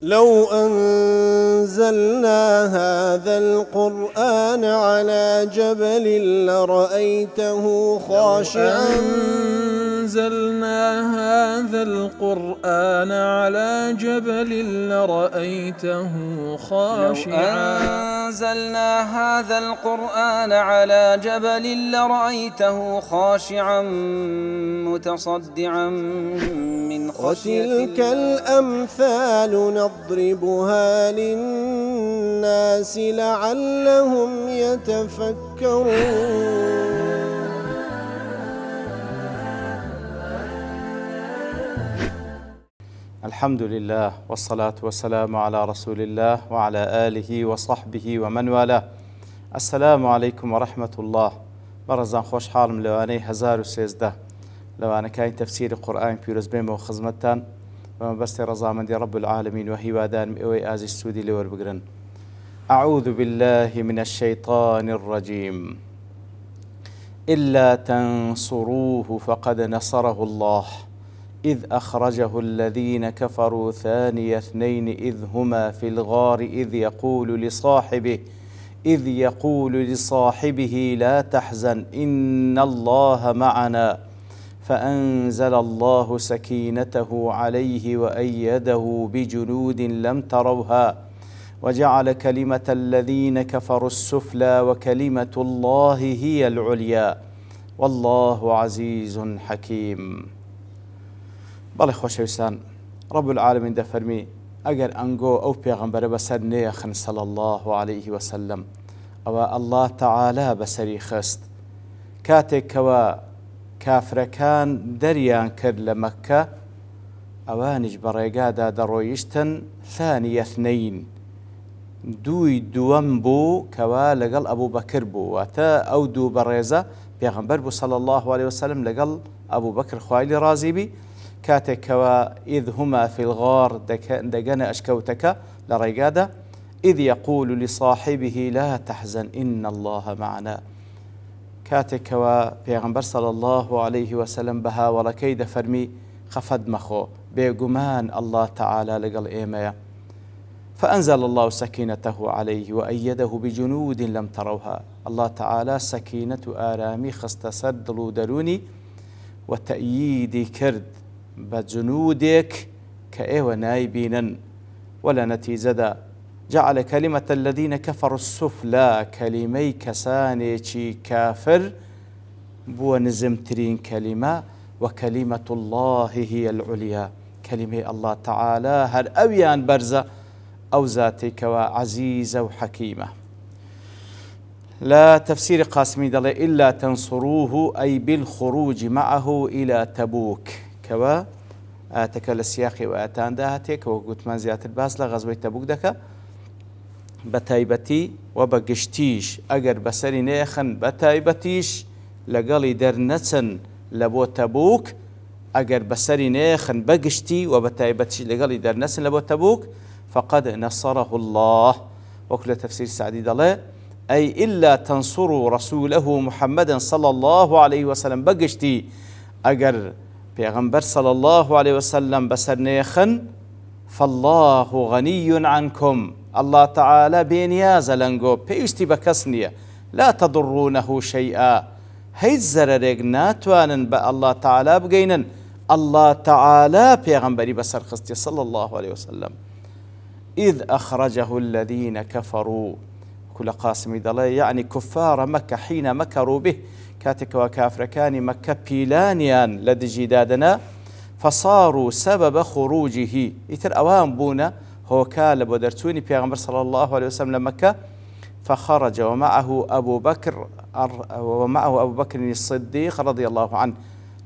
لو أنزلنا هذا القرآن على جبل لرأيته خاشعا أنزلنا هذا القرآن على جبل لرأيته خاشعا أنزلنا هذا القرآن على جبل لرأيته خاشعا متصدعا من خشية وتلك الأمثال نضربها للناس لعلهم يتفكرون. الحمد لله والصلاة والسلام على رسول الله وعلى آله وصحبه ومن والاه. السلام عليكم ورحمة الله. برزان خوش حالم لواني 1013 لوانا كاين تفسير القرآن بيروز بيمو خزمتان ومبستي رضامندي رب العالمين وهيوادان مئوي آزي السودي لور بقرن. أعوذ بالله من الشيطان الرجيم. إلا تنصروه فقد نصره الله إذ أخرجه الذين كفروا ثاني اثنين إذ هما في الغار إذ يقول لصاحبه لا تحزن إن الله معنا فأنزل الله سكينته عليه وأيده بجنود لم تروها وجعل كلمة الذين كفروا السفلى وكلمة الله هي العليا والله عزيز حكيم. بەڵێ خۆشەویستان رب العالمین دەفەرمی ئەگەر ئەنگۆ ئەو پێغەمبەرە بەسەر نەیەخن صلی الله عليه وسلم ئەوە الله تعالی بەسەری خست کاتێکەوە کافرەکان دەریان کرد لە مەککە ئەوانیش بە ڕێگادا دەڕۆیشتن ثانی اثنین دووی دووەم بوو کەوا لەگەڵ ئەبوو بەکر بوو واتە ئەو دوو بەڕێزە پێغەمبەر بوو صلی الله عليه وسلم لەگەڵ ئەبوو بەکر خوای لێ ڕازی بی كاتكوا إذ هما في الغار دقنا أشكوتك لرقادة إذ يقول لصاحبه لا تحزن إن الله معنا كاتكوا بيغمبر صلى الله عليه وسلم بها ولكيد فرمي خفد مخو بيقمان الله تعالى لقل إيميا فأنزل الله سكينته عليه وأيده بجنود لم تروها الله تعالى سكينة آرامي خستسد دروني وتأييدي كرد بجنودك كأيوة نايبينا ولا نتيجة جعل كلمة الذين كفروا السفلى كلمي كسانيشي كافر بو نزمترين كلمة وكلمة الله هي العليا كلمة الله تعالى هل أويان برزة أو ذاتك وعزيزة وحكيمة. لا تفسير قاسمي دل إلا تنصروه أي بالخروج معه إلى تبوك كوا آتك للسياق وآتان داهتك وقلت من زيادة الباس لغزوة تبوك دكا بتايبتي وبقشتيش أقر بسري نيخن بتايبتيش لقالي درنسن لبو تبوك أقر بسري نيخن بقشتي وبتايبتيش لقالي درنسن لبو تبوك فقد نصره الله. وكل تفسير سعدي دل أي إلا تنصروا رسوله محمدا صلى الله عليه وسلم بقشتي أقر پیغمبر صلى الله عليه وسلم بسر نيخن فالله غني عنكم الله تعالى بينياز لنقو بيستي بكسنية لا تضرونه شيئا هيد زررق ناتوانن با الله تعالى بقينن الله تعالى پیغمبري بسر خستي صلى الله عليه وسلم إذ أخرجه الذين كفروا كل قاسم دلي يعني كفار مكة حين مكروا به كاتك وكافركان مكة بيلانيان لدجدادنا فصاروا سبب خروجه يتر أوان بونا هو كالب ودرتوني بيغمبر صلى الله عليه وسلم لمكة فخرج ومعه أبو بكر الصديق رضي الله عنه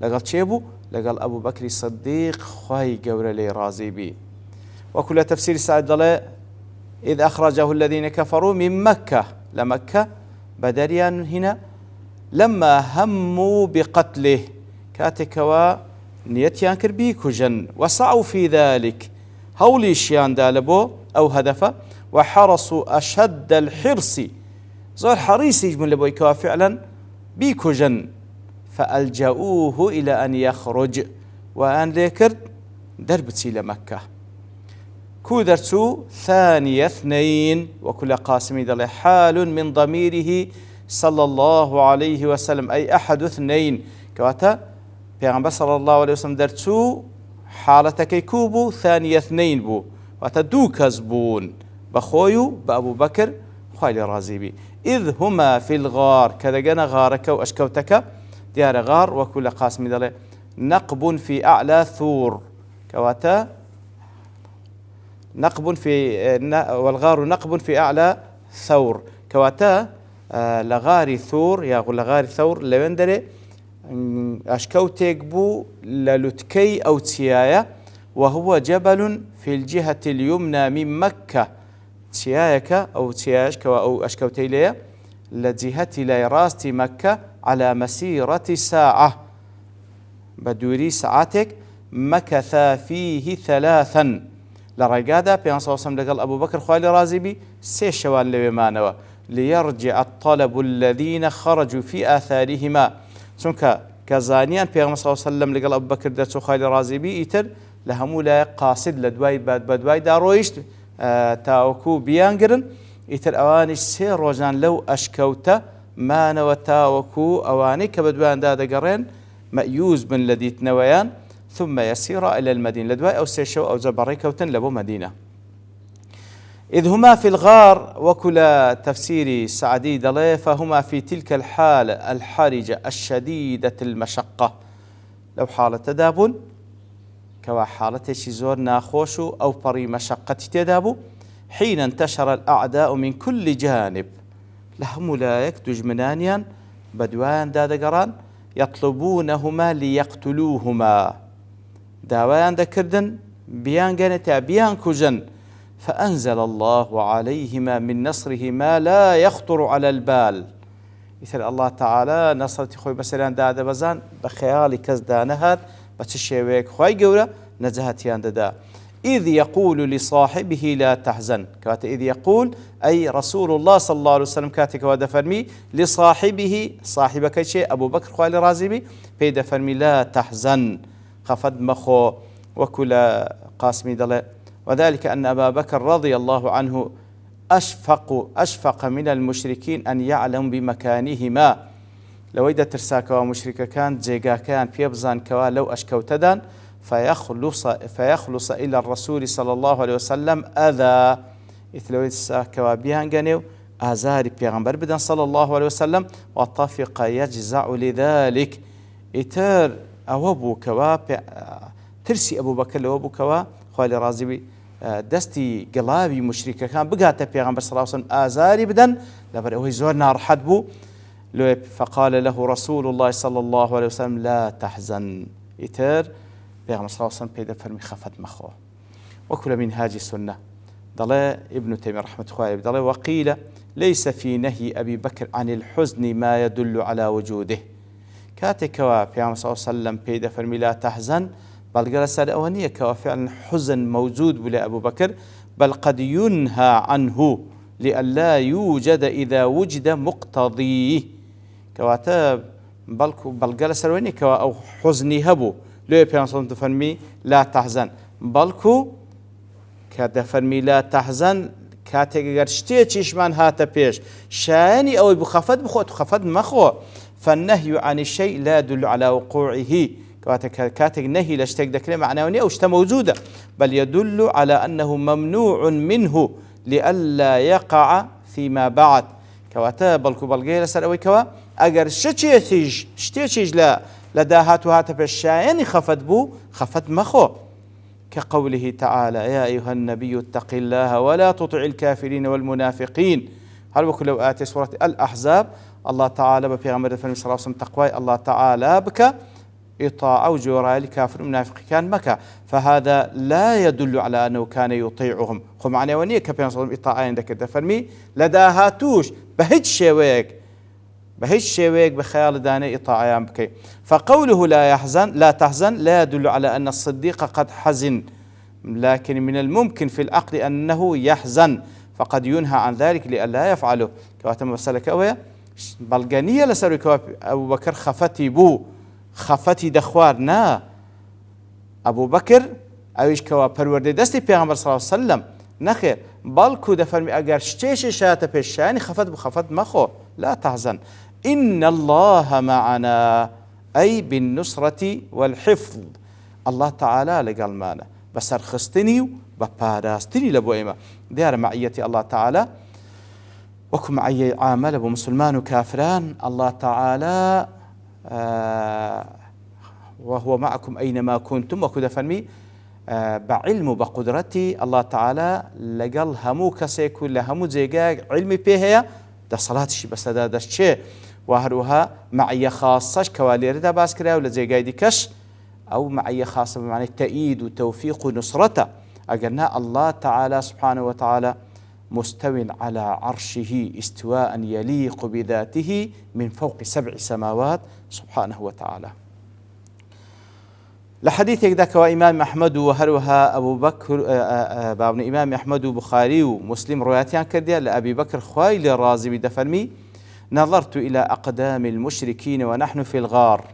لقال شيبو لقال أبو بكر الصديق خواهي قور لي رازي بي. وكل تفسير سعد دلاء إذ أخرجه الذين كفروا من مكة لمكة بدريان هنا لما هموا بقتله كاتكوا نيتيان كربيكو جن وسعوا في ذلك هولي شيان دالبو أو هدفه وحرصوا أشد الحرص زور حريص يجمل لبويكوا فعلا بيكو جن فألجأوه إلى أن يخرج وأن ليكرد دربتي لمكة كودرتو ثاني اثنين وكل قاسم دل حال من ضميره صلى الله عليه وسلم أي أحد اثنين كواتا بيغمبر صلى الله عليه وسلم درتو حالتك كوبو ثاني اثنين بو وتدو كزبون بخويو بأبو بكر خوالي رازيبي إذ هما في الغار كذا جنا غارك وأشكوتك ديار غار وكل قاسم دل نقب في أعلى ثور كواتا نقب في والغار نقب في أعلى ثور كواتا لغاري ثور يا لغاري ثور لوندري أشكوتك بو للتكي أو تيايا وهو جبل في الجهة اليمنى من مكة تيايك أو تيايك أو أشكوتي لي لجهة ليراستي مكة على مسيرة ساعة بدوري ساعتك مكث فيه ثلاثا لرقادة بيان صلى الله عليه وسلم لقال أبو بكر خوالي رازبي سيشوان لبمانوا ليرجع الطلب الذين خرجوا في آثارهما سنك كزانيان بيان صلى الله عليه وسلم لقال أبو بكر داتو خوالي رازبي إتر لهمو لا قاصد لدواي بدواي دارويشت تاوكو بيانقرن إتر أواني سير روجان لو أشكوت ما نوتاوكو أواني كبدوان دادا قرين مأيوز من لديت نويان ثم يسير إلى المدينة لدواء أو سيشو أو زبريكوتن لبو مدينة إذ هما في الغار وكل تفسير سعدي دلي فهما في تلك الحالة الحرجة الشديدة المشقة لو حالة تدابون كوا حالة شزور ناخوشو أو بري مشقة تدابو حين انتشر الأعداء من كل جانب لهم لا يكتج منانيا بدوان دادقران يطلبونهما ليقتلوهما داوان دكردن بيان جنتا بيان كوجن فأنزل الله عليهما من نصره ما لا يخطر على البال مثل الله تعالى نصرتي خوي بسلان داد بزان بخيالي كزدانهات بتشيويك خوي جورا نزهت يانددا إذ يقول لصاحبه لا تحزن كات إذ يقول أي رسول الله صلى الله عليه وسلم كاتك ودفرمي لصاحبه صاحبك شيء أبو بكر خوالي رازبي بيد فرمي لا تحزن خفض مخو وكل قاسمي دل وذلك أن أبا بكر رضي الله عنه أشفق من المشركين أن يعلم بمكانهما لو إذا ترساك ومشرك كان جيغا كان بيبزان كوا لو أشكوتدان فيخلص إلى الرسول صلى الله عليه وسلم أذى إثلو ترساك وبيهنغانيو أزاري بيغمبر بدن صلى الله عليه وسلم وطفق يجزع لذلك إتر أوابو كوا ترسي أبو بكر لأوابو كوا خوالي رازبي دستي قلابي مشركة كان بقاته بيغمبر صلى الله عليه وسلم آزاري بدن لبر أوهي زور نار حدبو فقال له رسول الله صلى الله عليه وسلم لا تحزن إتر بيغمبر صلى الله عليه وسلم بيدا فرمي خفت مخوه وكل من هاجي السنة ضل ابن تيمية رحمة الله ضل وقيل ليس في نهي أبي بكر عن الحزن ما يدل على وجوده كاتكوا بيغمبر صلى الله عليه وسلم بيدا فرمي لا تحزن بل جلس الأولانية كوا فعلا حزن موجود بلا أبو بكر بل قد ينهى عنه لئلا يوجد إذا وجد مقتضيه كواتا بل جلس الأولانية كوا أو حزني هبو لو يبيان صلى فرمي لا تحزن بلكو كذا فرمي لا تحزن كاتجر شتيش من هات بيش شاني أو بخفض بخوت خفض مخو فالنهي عن الشيء لا يدل على وقوعه كاتك نهي لاشتك دكري معناوني أو اشتا موجودة بل يدل على أنه ممنوع منه لئلا يقع فيما بعد كواتا بلكو بلغير سرأوي كوا أجر شتيش لا لداهات وهات بالشاين خفت بو خفت مخو كقوله تعالى يا أيها النبي اتق الله ولا تطع الكافرين والمنافقين هل وكل لو آتي سورة الأحزاب الله تعالى ببيغمبر صلى الله عليه وسلم تقوى الله تعالى بك إطاعة وجوراء الكافر المنافق كان مكة فهذا لا يدل على أنه كان يطيعهم خو معنى ونية كبير صلى الله عليه وسلم إطاعة عندك دفرمي لداهاتوش بهج شويك بخيال داني إطاعة بكي فقوله لا تحزن لا يدل على أن الصديق قد حزن لكن من الممكن في العقل أنه يحزن فقد ينهى عن ذلك لئلا يفعله كواتم مسألة أويا بلغانية لسروي أبو بكر خفتي دخوار نا أبو بكر ئەویش کەوا پەروەردەی دەستی پێغەمبەر صلی الله علیه وسلم نەخێر بەڵکو دەفەرمی ئەگەر شتێکی شاتە پێشانی خەفەت بخەفەت مەخۆ لا تحزن إن الله معنا أي بالنصرة والحفظ الله تعالى لقلمانا بسر خستني وباراستني لبوئما ديار معية الله تعالى وكم معي عامل أبو مسلمان وكافران الله تعالى وهو معكم أينما كنتم وكذا فرمي بعلم بقدرتي الله تعالى لقل همو كسيكو لهمو زيقاق علمي بيهيا ده صلاة شي بس ده شيء وهروها معية خاصة كوالير ده باس كراو لزيقاي دي كش أو معية خاصة بمعنى التأييد وتوفيق ونصرته أقلنا الله تعالى سبحانه وتعالى مستو على عرشه استواء يليق بذاته من فوق 7 سماوات سبحانه وتعالى لحديث ذاك وإمام أحمد وهروها أبو بكر بابن إمام أحمد وبخاري ومسلم رواياتيان كرديا لأبي بكر خويل الرازي بدفرمي نظرت إلى أقدام المشركين ونحن في الغار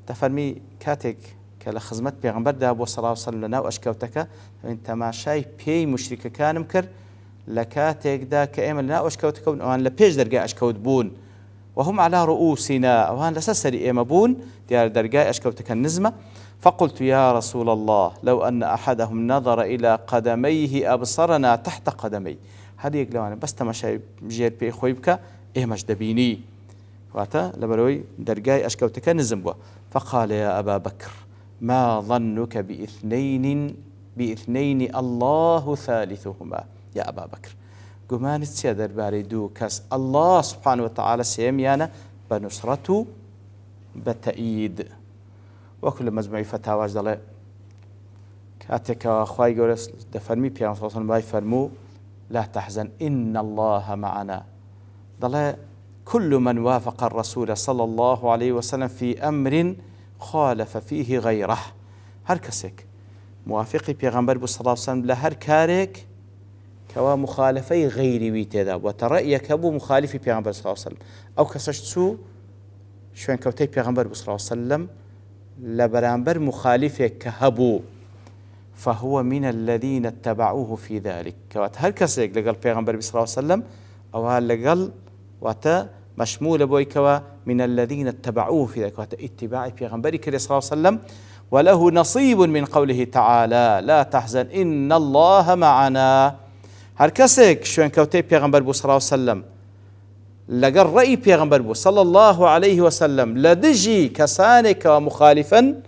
تفرمي كاتك كلا خزمت بيغمبر ده أبو صلى الله عليه وسلم لنا وأشكوتك أنت ما شاي بي مشرك كان مكر لكاتك ده كأيما لنا وأشكوتك وأن لبيج درجة أشكوت بون وهم على رؤوسنا وأن لسسري إيما بون ديار درجة أشكوتك النزمة فقلت يا رسول الله لو أن أحدهم نظر إلى قدميه أبصرنا تحت قدمي هذه يقولون بس تمشي جير بي خويبك إيمش دبيني واتا لبروي درجاي أشكوتك نزموا فقال يا أبا بكر ما ظنك بإثنين الله ثالثهما يا أبا بكر قمان السيادة باردو كاس الله سبحانه وتعالى سيميانا بنصرته بتأييد وكل مجموعي فتاواج دلي كاتك أخواي قولس دفرمي بيان صلى الله عليه وسلم لا تحزن إن الله معنا دلي كل من وافق الرسول صلى الله عليه وسلم في أمر خالف فيه غيره هر كسك موافقي بيغمبر صلى الله عليه وسلم لهر كارك كوا مخالفي غيري ويتدا وترأيك أبو مخالفي بيغمبر صلى الله عليه وسلم أو كسشتسو شوين كوتي بيغمبر صلى الله عليه وسلم لبرامبر مخالفه كهبو فهو من الذين اتبعوه في ذلك كوات هر كسك لقل بيغمبر صلى الله عليه وسلم أو هل لقل واتا مشمول بوي كوا من الذين اتبعوه في ذلك واتا اتباع بيغمبر صلى الله عليه وسلم وله نصيب من قوله تعالى لا تحزن إن الله معنا هر كسك شوين كوتي بيغمبر صلى الله عليه وسلم لقل رأي بيغمبر صلى الله عليه وسلم لدجي كسانك ومخالفا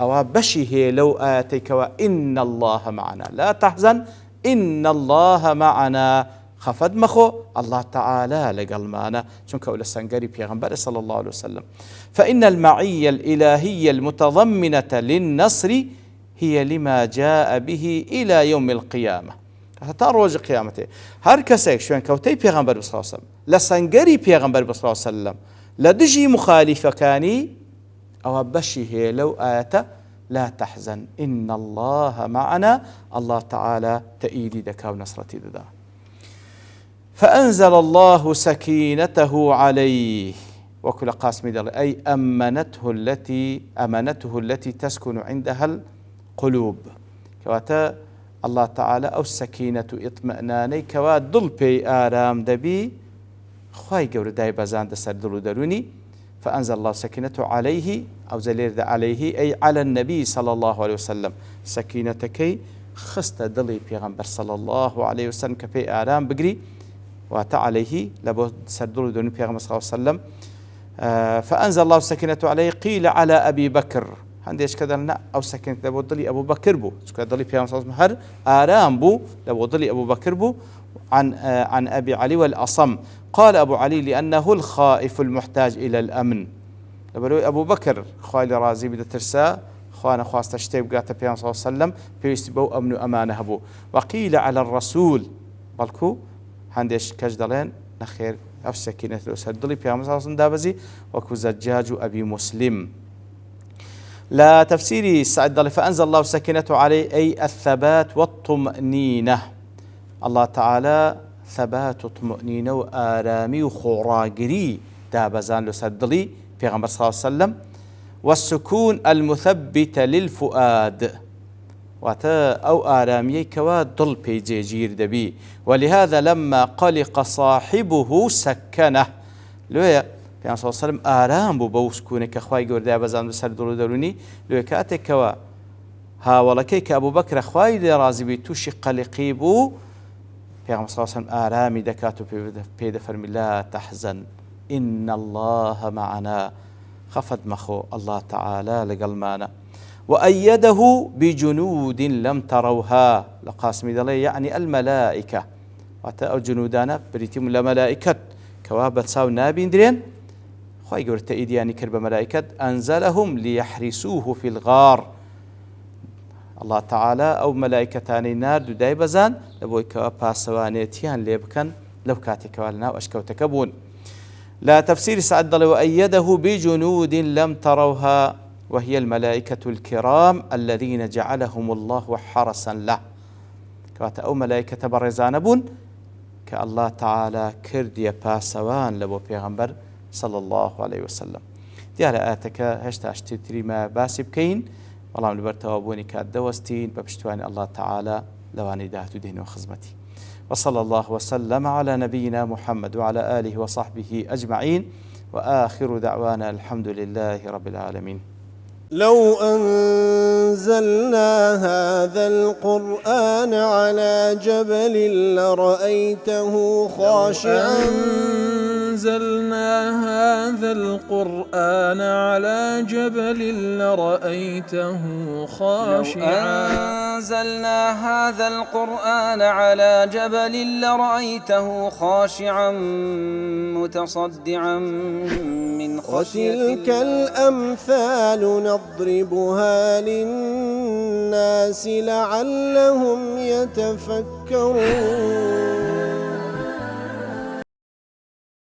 أو بشه لو آتيك وإن الله معنا لا تحزن إن الله معنا خفد مخو الله تعالى لقل معنا شنك أولا سنقري بيغمبر صلى الله عليه وسلم فإن المعية الإلهية المتضمنة للنصر هي لما جاء به إلى يوم القيامة حتى روج قيامته هر كسك شوين كوتي بيغمبر صلى الله عليه وسلم لسنقري بيغمبر صلى الله عليه وسلم لدجي مخالفة كاني أو بشه لو آت لا تحزن إن الله معنا الله تعالى تأييدي دكا ونصرتي ددا فأنزل الله سكينته عليه وكل قاسم دل أي أمنته التي تسكن عندها القلوب كواتا الله تعالى أو السكينة اطمئناني كوا دل بي آرام دبي خواهي قول داي بزان دسر دلو دروني فأنزل الله سكينته عليه أو زلير عليه أي على النبي صلى الله عليه وسلم سكينتكي خست دلي بيغمبر صلى الله عليه وسلم كبي آرام بقري وات عليه لابد دسر دلو دروني بيغمبر صلى الله عليه وسلم فأنزل الله سكينته عليه قيل على أبي بكر عنديش كذا لنا أو سكنت لابد ضلي أبو بكر بو سكت ضلي بيام صوت مهر آرام بو لابد ضلي أبو بكر بو عن أبي علي والأصم قال أبو علي لأنه الخائف المحتاج إلى الأمن أبو بكر خالي رازي بدأ ترسا خوانا خواست اشتيب قاتا بيام صلى الله عليه وسلم بيستبو أمن أمانه بو وقيل على الرسول بالكو عنديش كجدلين نخير أو سكينة الأسد ضلي بيام صلى الله عليه وسلم دابزي وكو زجاج أبي مسلم لا تفسيري سعد فأنزل الله سكينته عليه أي الثبات والطمأنينة الله تعالى ثبات وطمأنينة وآرامي وخراقري دابزان لسدلي في غمبر صلى الله عليه وسلم والسكون المثبت للفؤاد واتە ئەو ئارامیەی کەوا دڵ پێی جێگیر دەبی ولهذا لما قلق صاحبه سكنه لێە پێیان سەلەم ئارام بوو بە سکوونێک کە خوای گەوردای بەزان بەسەر دڵ و دەرونی لێ کاتێکەوە هاوڵەکەی کە ئەبوو بەکرە خوای لێ ڕازی بی تووشی قەلقی بوو پێغەمبەر صلی الله علیه و سلم ئارامی دەکات و پێ دەفەرمی لا تحزن إن الله معنا خفت مخو الله تعالى لقلمانا وأيده بجنود لم تروها لقاسم دلي يعني الملائكة وأتى جنودانا بريتم لملائكة كوابت ساو نابين درين خواهي قول تأيدياني كرب ملائكة أنزلهم ليحرسوه في الغار الله تعالى أو ملائكتاني نار داي بزان لبوي كوابا سوانيتيان ليبكن لو كاتك والنا وأشكوتكبون لا تفسير سعد الله وأيده بجنود لم تروها وهي الملائكة الكرام الذين جعلهم الله حرسا له كواتا أو ملائكة برزانبون كالله تعالى كردي باسوان لبو بيغمبر صلى الله عليه وسلم دیارە ئاتەکە هێشتا شتێتری ما باسی بکەین بەڵام لەبەرتەوابوونی کات دەوەستین بە پشتیوانی الله تعالى لەوانەی داهاتوو دێنەوە خزمەتی وصلى الله وسلم على نبينا محمد وعلى آله وصحبه أجمعين وآخر دعوانا الحمد لله رب العالمين لو أنزلنا هذا القرآن على جبل لرأيته خاشعا أنزلنا هذا القرآن على جبل لرأيته خاشعا أنزلنا هذا القرآن على جبل لرأيته خاشعا متصدعا من خشية وتلك الأمثال نضربها للناس لعلهم يتفكرون